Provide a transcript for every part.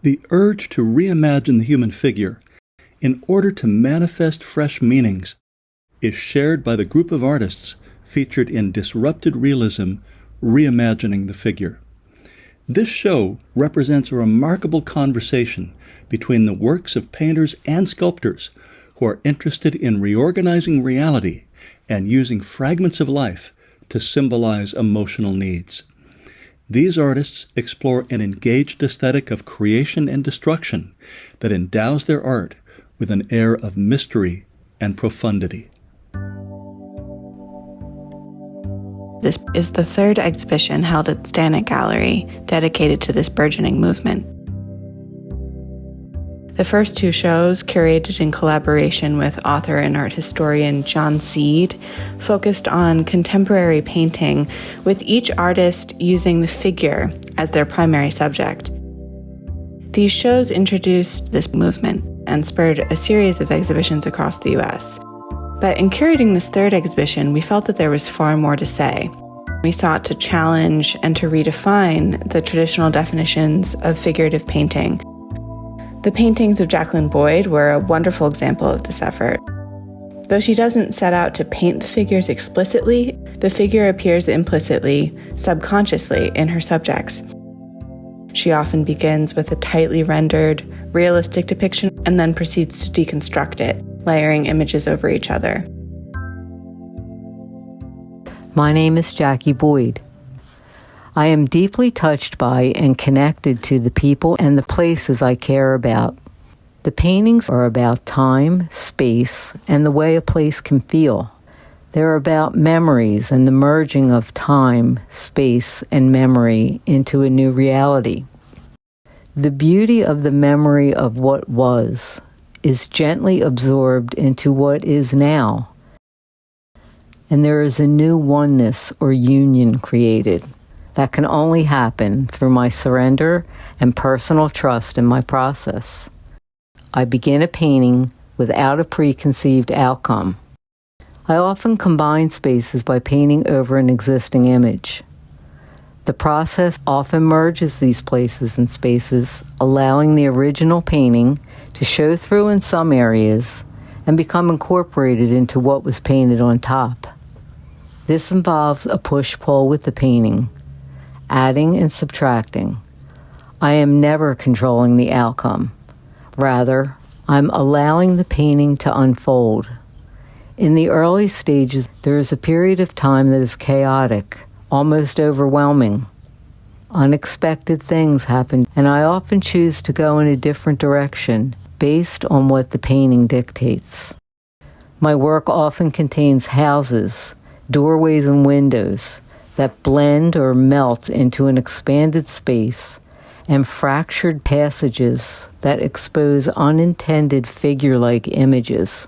The urge to reimagine the human figure in order to manifest fresh meanings is shared by the group of artists featured in Disrupted Realism, Reimagining the Figure. This show represents a remarkable conversation between the works of painters and sculptors who are interested in reorganizing reality and using fragments of life to symbolize emotional needs. These artists explore an engaged aesthetic of creation and destruction that endows their art with an air of mystery and profundity. This is the third exhibition held at Stanek Gallery dedicated to this burgeoning movement. The first two shows, curated in collaboration with author and art historian John Seed, focused on contemporary painting, with each artist using the figure as their primary subject. These shows introduced this movement and spurred a series of exhibitions across the U.S. But in curating this third exhibition, we felt that there was far more to say. We sought to challenge and to redefine the traditional definitions of figurative painting. The paintings of Jacqueline Boyd were a wonderful example of this effort. Though she doesn't set out to paint the figures explicitly, the figure appears implicitly, subconsciously in her subjects. She often begins with a tightly rendered, realistic depiction and then proceeds to deconstruct it, layering images over each other. My name is Jackie Boyd. I am deeply touched by and connected to the people and the places I care about. The paintings are about time, space, and the way a place can feel. They're about memories and the merging of time, space, and memory into a new reality. The beauty of the memory of what was is gently absorbed into what is now, and there is a new oneness or union created. That can only happen through my surrender and personal trust in my process. I begin a painting without a preconceived outcome. I often combine spaces by painting over an existing image. The process often merges these places and spaces, allowing the original painting to show through in some areas and become incorporated into what was painted on top. This involves a push-pull with the painting, adding and subtracting. I am never controlling the outcome. Rather, I'm allowing the painting to unfold. In the early stages, there is a period of time that is chaotic, almost overwhelming. Unexpected things happen, and I often choose to go in a different direction based on what the painting dictates. My work often contains houses, doorways, and windows that blend or melt into an expanded space, and fractured passages that expose unintended figure-like images.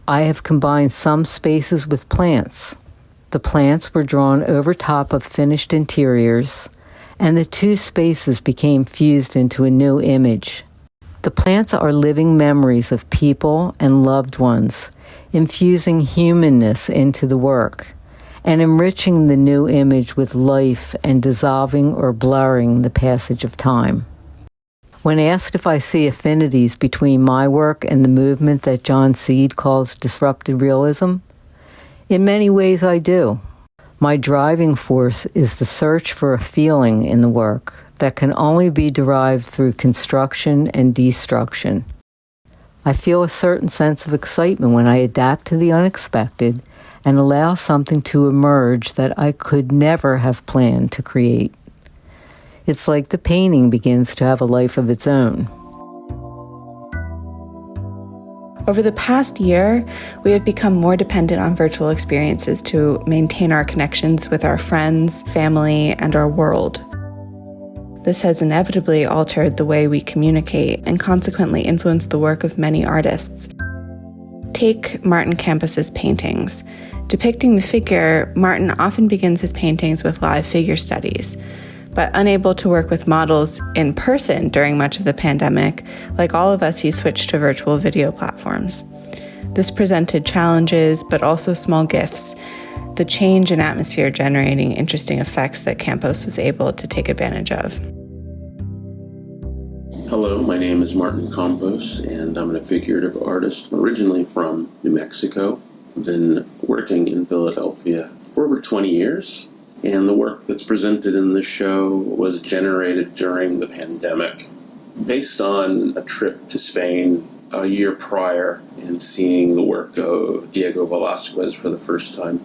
I have combined some spaces with plants. The plants were drawn over top of finished interiors, and the two spaces became fused into a new image. The plants are living memories of people and loved ones, infusing humanness into the work, and enriching the new image with life and dissolving or blurring the passage of time. When asked if I see affinities between my work and the movement that John Seed calls Disrupted Realism, in many ways I do. My driving force is the search for a feeling in the work that can only be derived through construction and destruction. I feel a certain sense of excitement when I adapt to the unexpected and allow something to emerge that I could never have planned to create. It's like the painting begins to have a life of its own. Over the past year, we have become more dependent on virtual experiences to maintain our connections with our friends, family, and our world. This has inevitably altered the way we communicate and consequently influenced the work of many artists. Take Martin Campos's paintings. Depicting the figure, Martin often begins his paintings with live figure studies. But unable to work with models in person during much of the pandemic, like all of us, he switched to virtual video platforms. This presented challenges, but also small gifts, the change in atmosphere generating interesting effects that Campos was able to take advantage of. Hello, my name is Martin Campos, and I'm a figurative artist originally from New Mexico. I've been working in Philadelphia for over 20 years, and the work that's presented in this show was generated during the pandemic, based on a trip to Spain a year prior and seeing the work of Diego Velázquez for the first time.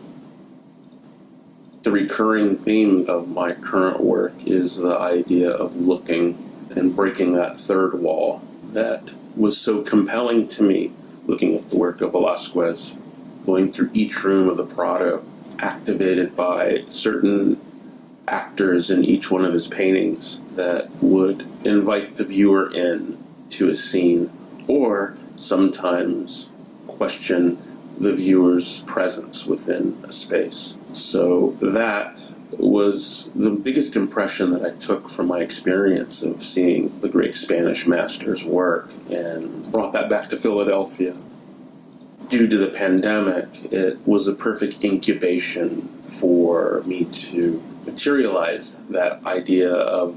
The recurring theme of my current work is the idea of looking and breaking that third wall that was so compelling to me, looking at the work of Velázquez, going through each room of the Prado, activated by certain actors in each one of his paintings that would invite the viewer in to a scene, or sometimes question the viewer's presence within a space. So that was the biggest impression that I took from my experience of seeing the great Spanish master's work, and brought that back to Philadelphia. Due to the pandemic, it was a perfect incubation for me to materialize that idea of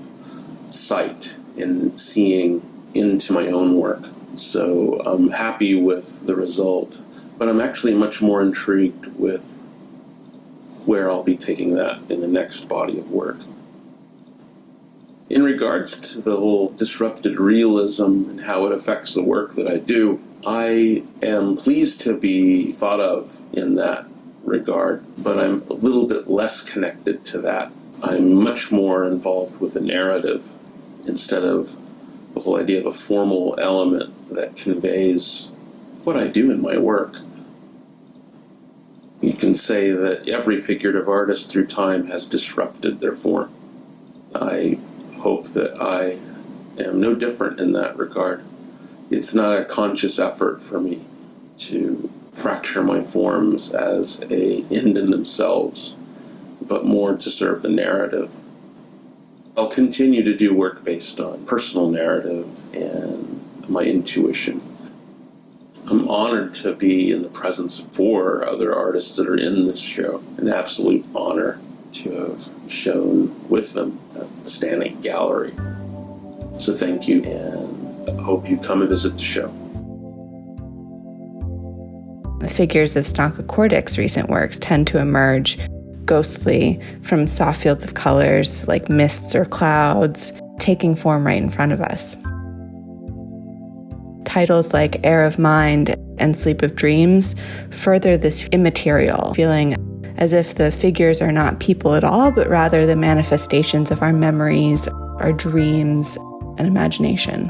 sight and seeing into my own work. So I'm happy with the result, but I'm actually much more intrigued with where I'll be taking that in the next body of work. In regards to the whole disrupted realism and how it affects the work that I do, I am pleased to be thought of in that regard, but I'm a little bit less connected to that. I'm much more involved with the narrative instead of the whole idea of a formal element that conveys what I do in my work. You can say that every figurative artist through time has disrupted their form. I hope that I am no different in that regard. It's not a conscious effort for me to fracture my forms as an end in themselves, but more to serve the narrative. I'll continue to do work based on personal narrative and my intuition. I'm honored to be in the presence of 4 other artists that are in this show. An absolute honor to have shown with them at the Stanek Gallery. So thank you, and I hope you come and visit the show. The figures of Stanka Kordic's recent works tend to emerge ghostly from soft fields of colors like mists or clouds, taking form right in front of us. Titles like Air of Mind and Sleep of Dreams further this immaterial feeling, as if the figures are not people at all, but rather the manifestations of our memories, our dreams, and imagination.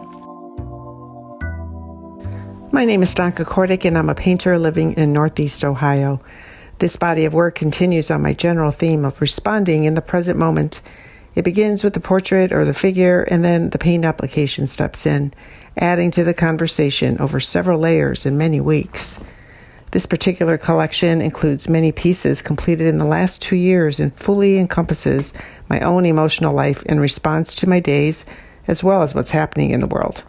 My name is Danka Kordik, and I'm a painter living in Northeast Ohio. This body of work continues on my general theme of responding in the present moment. It begins with the portrait or the figure, and then the paint application steps in, adding to the conversation over several layers in many weeks. This particular collection includes many pieces completed in the last 2 years and fully encompasses my own emotional life in response to my days, as well as what's happening in the world.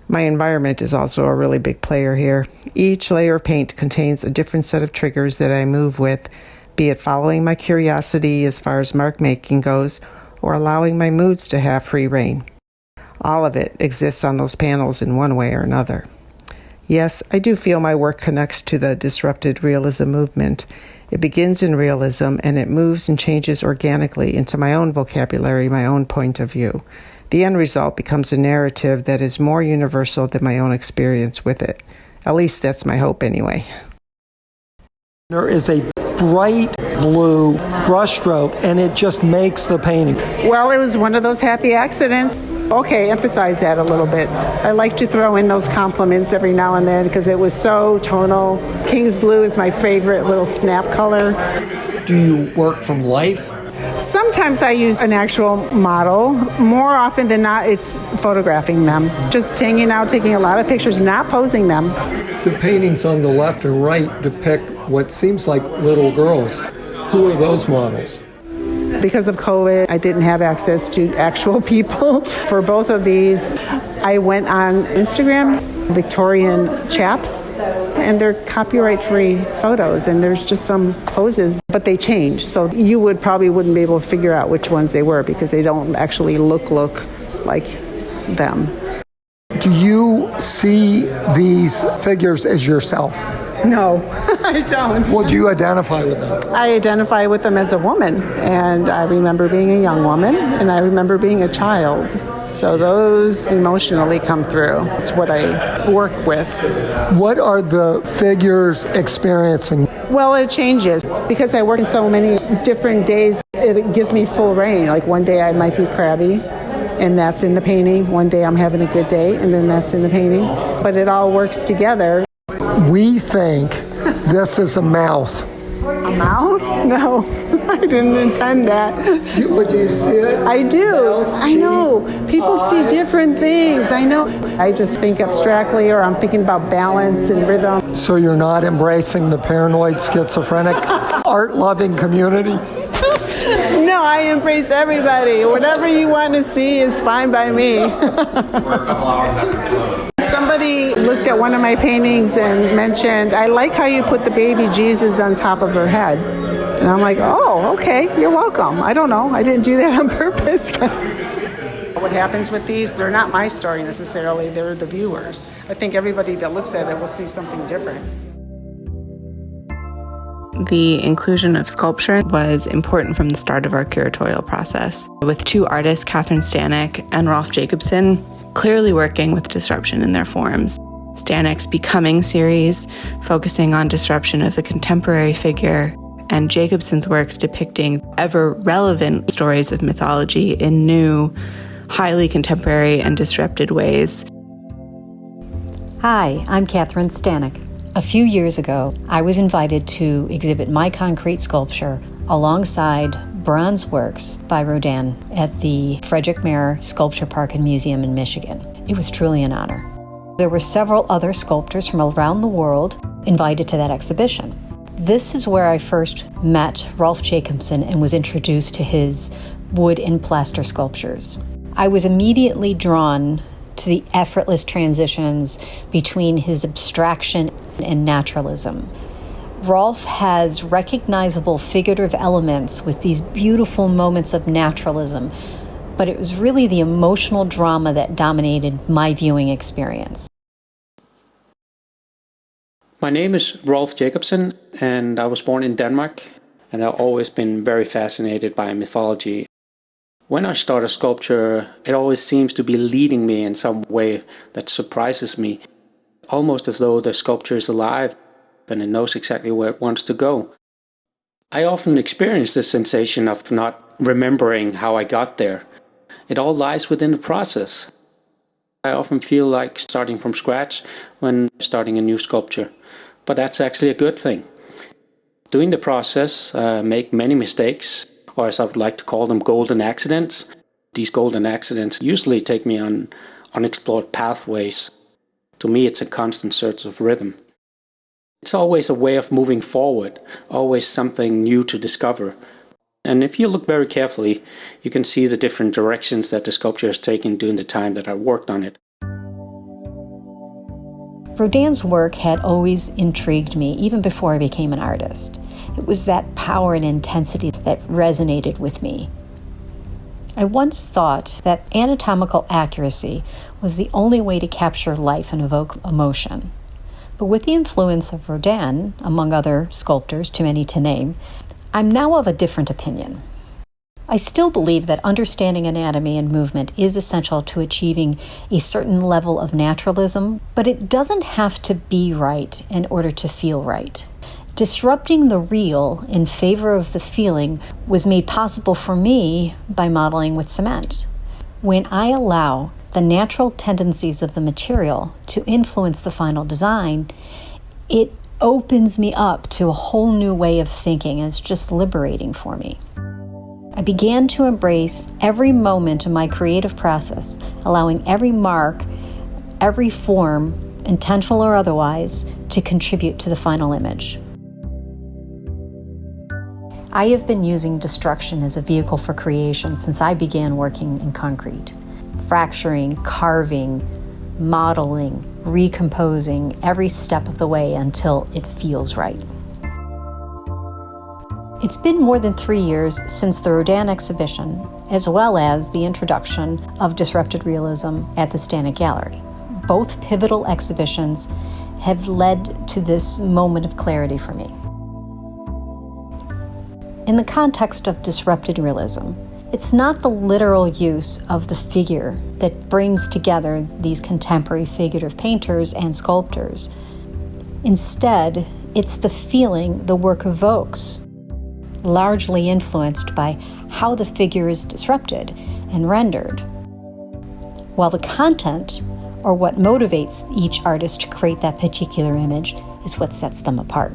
My environment is also a really big player here. Each layer of paint contains a different set of triggers that I move with, be it following my curiosity as far as mark making goes, or allowing my moods to have free rein. All of it exists on those panels in one way or another. Yes, I do feel my work connects to the disrupted realism movement. It begins in realism, and it moves and changes organically into my own vocabulary, my own point of view. The end result becomes a narrative that is more universal than my own experience with it. At least that's my hope anyway. There is a bright blue brushstroke, and it just makes the painting. Well, it was one of those happy accidents. Okay, emphasize that a little bit. I like to throw in those compliments every now and then because it was so tonal. King's Blue is my favorite little snap color. Do you work from life? Sometimes I use an actual model. More often than not, it's photographing them. Just hanging out, taking a lot of pictures, not posing them. The paintings on the left and right depict what seems like little girls. Who are those models? Because of COVID, I didn't have access to actual people. For both of these, I went on Instagram, Victorian chaps, and they're copyright-free photos, and there's just some poses, but they change. So you wouldn't be able to figure out which ones they were because they don't actually look like them. Do you see these figures as yourself? No, I don't. Well, do you identify with them? I identify with them as a woman, and I remember being a young woman, and I remember being a child. So those emotionally come through. It's what I work with. What are the figures experiencing? Well, it changes. Because I work in so many different days, it gives me full reign. Like one day I might be crabby, and that's in the painting. One day I'm having a good day, and then that's in the painting. But it all works together. We think this is a mouth. A mouth? No, I didn't intend that. But do you see it? I do. I know. People see different things. I know. I just think abstractly, or I'm thinking about balance and rhythm. So you're not embracing the paranoid, schizophrenic, art-loving community? No, I embrace everybody. Whatever you want to see is fine by me. Somebody looked at one of my paintings and mentioned, I like how you put the baby Jesus on top of her head. And I'm like, oh, okay, you're welcome. I don't know. I didn't do that on purpose. But what happens with these, they're not my story necessarily. They're the viewers. I think everybody that looks at it will see something different. The inclusion of sculpture was important from the start of our curatorial process, with two artists, Katherine Stanek and Rolf Jacobson, clearly working with disruption in their forms. Stanek's Becoming series, focusing on disruption of the contemporary figure, and Jacobson's works depicting ever-relevant stories of mythology in new, highly contemporary and disrupted ways. Hi, I'm Katherine Stanek. A few years ago, I was invited to exhibit my concrete sculpture alongside bronze works by Rodin at the Frederick Mayer Sculpture Park and Museum in Michigan. It was truly an honor. There were several other sculptors from around the world invited to that exhibition. This is where I first met Rolf Jacobson and was introduced to his wood and plaster sculptures. I was immediately drawn to the effortless transitions between his abstraction and naturalism. Rolf has recognizable figurative elements with these beautiful moments of naturalism, but it was really the emotional drama that dominated my viewing experience. My name is Rolf Jacobson, and I was born in Denmark, and I've always been very fascinated by mythology. When I start a sculpture, it always seems to be leading me in some way that surprises me, almost as though the sculpture is alive and it knows exactly where it wants to go. I often experience this sensation of not remembering how I got there. It all lies within the process. I often feel like starting from scratch when starting a new sculpture, but that's actually a good thing. During the process, make many mistakes, or as I would like to call them, golden accidents. These golden accidents usually take me on unexplored pathways. To me, it's a constant search of rhythm. It's always a way of moving forward, always something new to discover. And if you look very carefully, you can see the different directions that the sculpture has taken during the time that I worked on it. Rodin's work had always intrigued me, even before I became an artist. It was that power and intensity that resonated with me. I once thought that anatomical accuracy was the only way to capture life and evoke emotion. But with the influence of Rodin, among other sculptors, too many to name, I'm now of a different opinion. I still believe that understanding anatomy and movement is essential to achieving a certain level of naturalism, but it doesn't have to be right in order to feel right. Disrupting the real in favor of the feeling was made possible for me by modeling with cement. When I allow the natural tendencies of the material to influence the final design, it opens me up to a whole new way of thinking, and it's just liberating for me. I began to embrace every moment in my creative process, allowing every mark, every form, intentional or otherwise, to contribute to the final image. I have been using destruction as a vehicle for creation since I began working in concrete. Fracturing, carving, modeling, recomposing every step of the way until it feels right. It's been more than 3 years since the Rodin exhibition, as well as the introduction of disrupted realism at the Stanek Gallery. both pivotal exhibitions have led to this moment of clarity for me. In the context of disrupted realism, it's not the literal use of the figure that brings together these contemporary figurative painters and sculptors. Instead, it's the feeling the work evokes, largely influenced by how the figure is disrupted and rendered, while the content, or what motivates each artist to create that particular image, is what sets them apart.